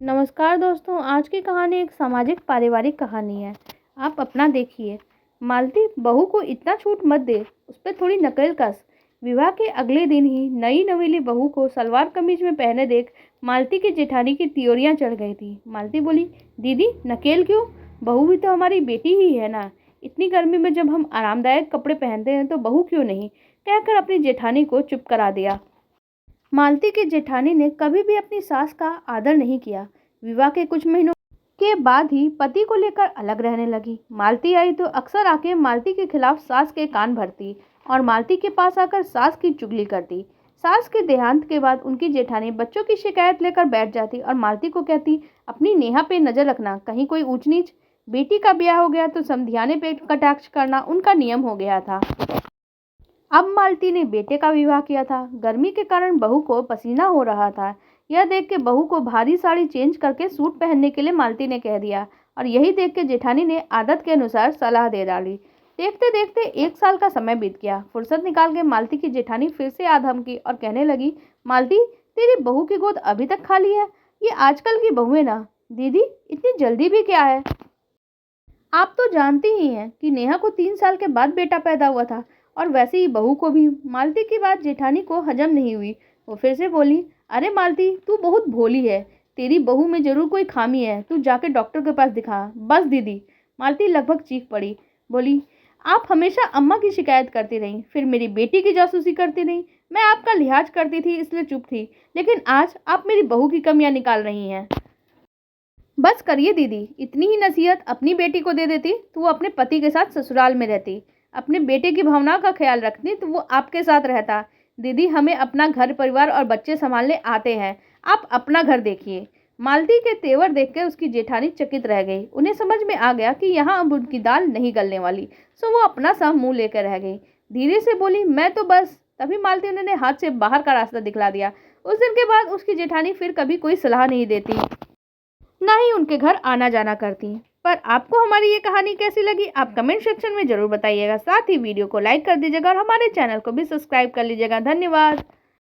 नमस्कार दोस्तों, आज की कहानी एक सामाजिक पारिवारिक कहानी है। आप अपना देखिए। मालती, बहू को इतना छूट मत दे, उस पर थोड़ी नकेल कस। विवाह के अगले दिन ही नई नवेली बहू को सलवार कमीज में पहने देख मालती की जेठानी की त्योरियां चढ़ गई थी। मालती बोली, दीदी नकेल क्यों? बहू भी तो हमारी बेटी ही है ना। इतनी गर्मी में जब हम आरामदायक कपड़े पहनते हैं तो बहू क्यों नहीं, कहकर अपनी जेठानी को चुप करा दिया। मालती की जेठानी ने कभी भी अपनी सास का आदर नहीं किया। विवाह के कुछ महीनों के बाद ही पति को लेकर अलग रहने लगी। मालती आई तो अक्सर आके मालती के खिलाफ सास के कान भरती और मालती के पास आकर सास की चुगली करती। सास के देहांत के बाद उनकी जेठानी बच्चों की शिकायत लेकर बैठ जाती और मालती को कहती, अपनी नेहा पे नजर रखना, कहीं कोई ऊंच नीच। बेटी का ब्याह हो गया तो समधियाने पे कटाक्ष करना उनका नियम हो गया था। अब मालती ने बेटे का विवाह किया था। गर्मी के कारण बहू को पसीना हो रहा था। यह देख के बहू को भारी साड़ी चेंज करके सूट पहनने के लिए मालती ने कह दिया और यही देख के जेठानी ने आदत के अनुसार सलाह दे डाली। देखते देखते 1 साल का समय बीत गया। फुर्सत निकाल के मालती की जेठानी फिर से आधम की और कहने लगी, मालती, तेरी बहू की गोद अभी तक खाली है। ये आजकल की बहू है ना। दीदी, इतनी जल्दी भी क्या है? आप तो जानती ही हैं कि नेहा को 3 साल के बाद बेटा पैदा हुआ था और वैसे ही बहू को भी। मालती की बात जेठानी को हजम नहीं हुई। वो फिर से बोली, अरे मालती, तू बहुत भोली है। तेरी बहू में जरूर कोई खामी है, तू जाके डॉक्टर के पास दिखा। बस दीदी। मालती लगभग चीख पड़ी। बोली, आप हमेशा अम्मा की शिकायत करती रही, फिर मेरी बेटी की जासूसी करती रही। मैं आपका लिहाज करती थी इसलिए चुप थी, लेकिन आज आप मेरी बहू की कमियां निकाल रही हैं। बस करिए दीदी, इतनी ही नसीहत अपनी बेटी को दे देती तो वो अपने पति के साथ ससुराल में रहती। अपने बेटे की भावनाओं का ख्याल रखती तो वो आपके साथ रहता। दीदी, हमें अपना घर परिवार और बच्चे संभालने आते हैं, आप अपना घर देखिए। मालती के तेवर देखकर उसकी जेठानी चकित रह गई। उन्हें समझ में आ गया कि यहाँ अब उनकी दाल नहीं गलने वाली, सो वो अपना सा मुंह लेकर रह गई। धीरे से बोली, मैं तो बस। तभी मालती उन्होंने हाथ से बाहर का रास्ता दिखला दिया। उस दिन के बाद उसकी जेठानी फिर कभी कोई सलाह नहीं देती, ना ही उनके घर आना जाना करती। पर आपको हमारी ये कहानी कैसी लगी, आप कमेंट सेक्शन में जरूर बताइएगा। साथ ही वीडियो को लाइक कर दीजिएगा और हमारे चैनल को भी सब्सक्राइब कर लीजिएगा। धन्यवाद।